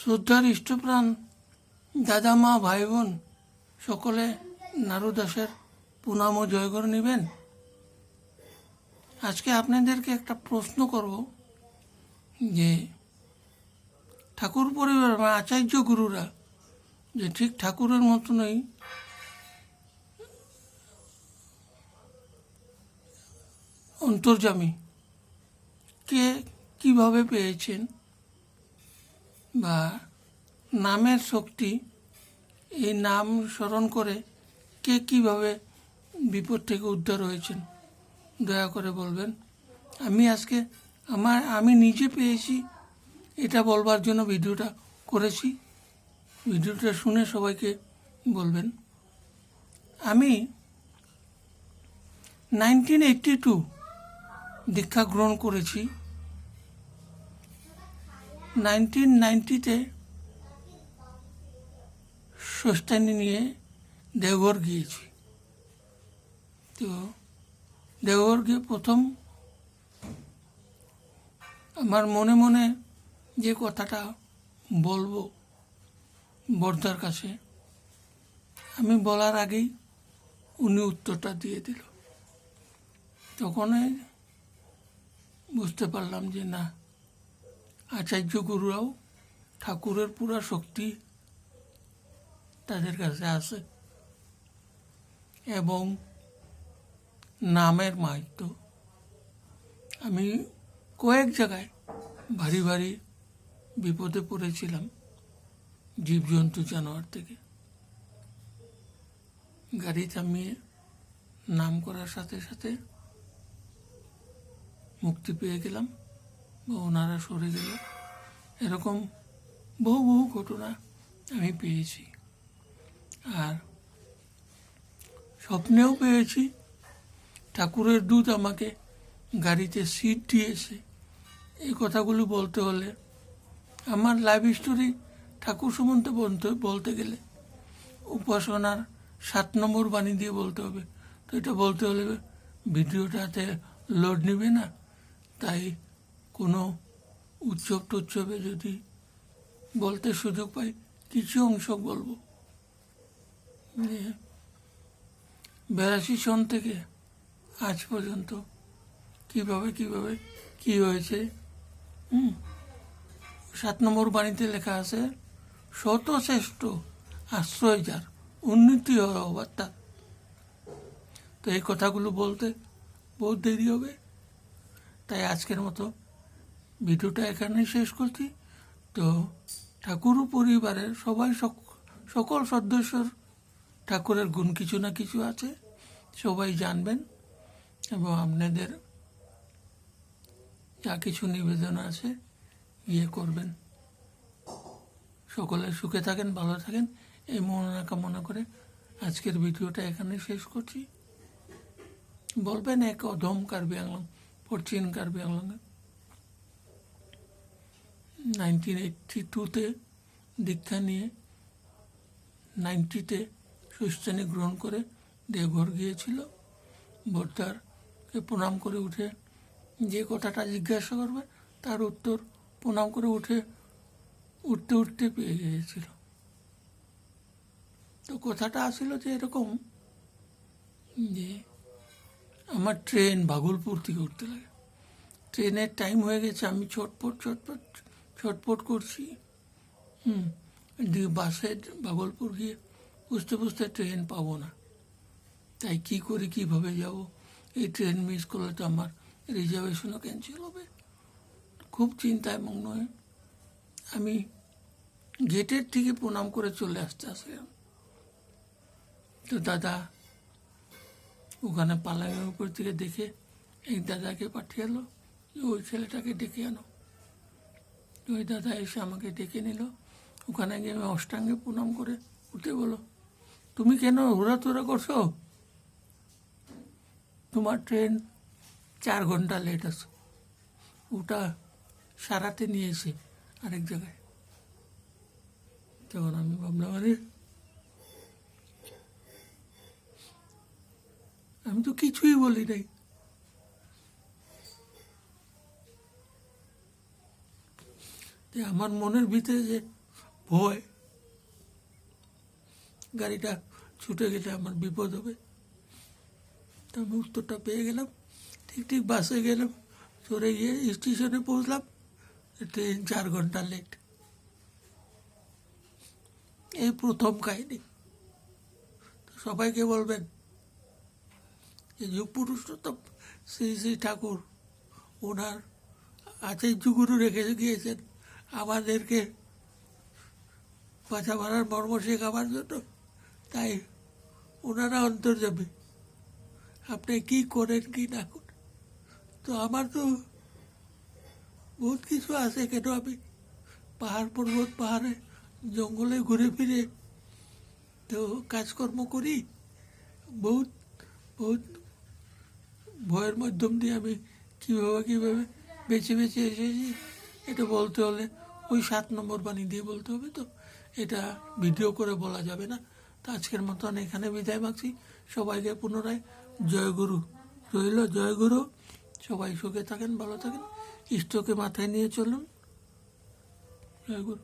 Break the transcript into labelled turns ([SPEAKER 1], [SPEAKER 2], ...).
[SPEAKER 1] শ্রদ্ধার ইষ্টপ্রাণ দাদা মা ভাই বোন সকলে নারু দাসের প্রণাম ও জয় করে নেবেন। আজকে আপনাদেরকে একটা প্রশ্ন করব যে ঠাকুর পরিবার বা আচার্য গুরুরা যে ঠিক ঠাকুরের মতনই অন্তর্যামী কে কিভাবে পেয়েছেন বা নামের শক্তি, এই নাম স্মরণ করে কে কিভাবে বিপদ থেকে উদ্ধার হয়েছেন দয়া করে বলবেন। আমি নিজে পেয়েছি এটা বলবার জন্য ভিডিওটা করেছি। ভিডিওটা শুনে সবাইকে বলবেন। আমি 1982 দীক্ষা গ্রহণ করেছি। 1990-তে ষষ্ঠানি নিয়ে দেওঘর গিয়েছি। তো দেওঘর গিয়ে প্রথম আমার মনে মনে যে কথাটা বলবো বর্দার কাছে, আমি বলার আগেই উনি উত্তরটা দিয়ে দিল। তখনই বুঝতে পারলাম যে না, আচার্য গুরুরাও ঠাকুরের পুরা শক্তি তাদের কাছে আছে এবং নামের মাহাত্ম্য। আমি কয়েক জায়গায় ভারী ভারী বিপদে পড়েছিলাম জীবজন্তু জানোয়ার থেকে। গাড়ি থামিয়ে নাম করার সাথে সাথে মুক্তি পেয়ে গেলাম বা ওনারা সরে গেল। এরকম বহু বহু ঘটনা আমি পেয়েছি। আর স্বপ্নেও পেয়েছি ঠাকুরের দূত আমাকে গাড়িতে সিট দিয়েছে। এই কথাগুলো বলতে হলে আমার লাইফ স্টোরি ঠাকুর সম্বন্ধে বলতে গেলে উপাসনার 7 নম্বর বাণী দিয়ে বলতে হবে। তো এটা বলতে হলে ভিডিওটাতে লোড নেবে না, তাই কোনো উৎসবে যদি বলতে সুযোগ পাই কিছু অংশ বলবো। 82 সন থেকে আজ পর্যন্ত কিভাবে কি হয়েছে। 7 নম্বর বাণীতে লেখা আছে, শত শ্রেষ্ঠ আশ্রয় যার, উন্নতি হয় অবার্তা। তো এই কথাগুলো বলতে বহুত দেরি হবে, তাই আজকের মতো ভিডিওটা এখানেই শেষ করছি। তো ঠাকুর পরিবারের সকল সদস্যর ঠাকুরের গুণ কিছু না কিছু আছে, সবাই জানবেন এবং আপনাদের যা কিছু নিবেদন আছে করবেন। সকলে সুখে থাকেন, ভালো থাকেন, এই কামনা করে আজকের ভিডিওটা এখানে শেষ করছি। বলবেন এক অধম কার্বি আংলং, পশ্চিম কার্বি আংলং 1982-তে দীক্ষা নিয়ে 90-তে ষষ্ঠানি গ্রহণ করে দেওঘর গিয়েছিল। বর্দারকে প্রণাম করে উঠে যে কথাটা জিজ্ঞাসা করবে তার উত্তর প্রণাম করে উঠতে পেয়ে গিয়েছিল। তো কথাটা আসছিল যে এরকম যে আমার ট্রেন ভাগলপুর থেকে উঠতে লাগে। ট্রেনের টাইম হয়ে গেছে, আমি ছটপট করছি। বাসে ভাগলপুর গিয়ে বুঝতে ট্রেন পাবো না, তাই কি করি, কিভাবে যাব। এই ট্রেন মিস করলে তো আমার রিজার্ভেশনও ক্যান্সেল হবে। খুব চিন্তায় মগ্ন হয়ে আমি গেটের থেকে প্রণাম করে চলে আসলাম। তো দাদা ওখানে পালাঙের উপর থেকে দেখে এক দাদাকে পাঠিয়ে এলো, ওই ছেলেটাকে ডেকে আনো। ওই দাদা এসে আমাকে ডেকে নিল। ওখানে গিয়ে আমি অষ্টাঙ্গে প্রণাম করে উঠে বলো, তুমি কেন ঘোরাতোরা করছো? তোমার ট্রেন 4 ঘন্টা লেট আছে, ওটা সারাতে নিয়ে এসে আরেক জায়গায়। তখন আমি ভাবলাম, আরে আমি তো কিছুই বলি নাই। আমার মনের ভিতরে যে ভয়, গাড়িটা ছুটে গেলে আমার বিপদ হবে। তো আমি উত্তরটা পেয়ে গেলাম, ঠিক বাসে গেলাম, চড়ে গিয়ে স্টেশনে পৌঁছলাম, ট্রেন 4 ঘন্টা লেট। এই প্রথম কাহিনী। তো সবাইকে বলবেন যে যুগ পুরুষোত্তম শ্রী শ্রী ঠাকুর ওনার আচার্য গুরু রেখে গিয়েছেন আমাদেরকে বাঁচা মারার মর্ম শেখাবার জন্য। তাই ওনারা অন্তর্যামী, আপনি কি করেন কি না করেন। তো আমার তো বহুত কিছু আছে, কেন আমি পাহাড় পর্বত পাহাড়ে জঙ্গলে ঘুরে ফিরে তো কাজকর্ম করি। বহুত বহুত ভয়ের মাধ্যম দিয়ে আমি কীভাবে বেছে এসেছি, এটা বলতে হলে ওই 7 নম্বর বাণী দিয়ে বলতে হবে। তো এটা ভিডিও করে বলা যাবে না। তো আজকের মতন এখানে বিদায় মাগছি। সবাইকে পুনরায় জয়গুরু রইল, জয়গুরু। সবাই সুখে থাকেন, ভালো থাকেন, ইষ্টকে মাথায় নিয়ে চলুন। জয়গুরু।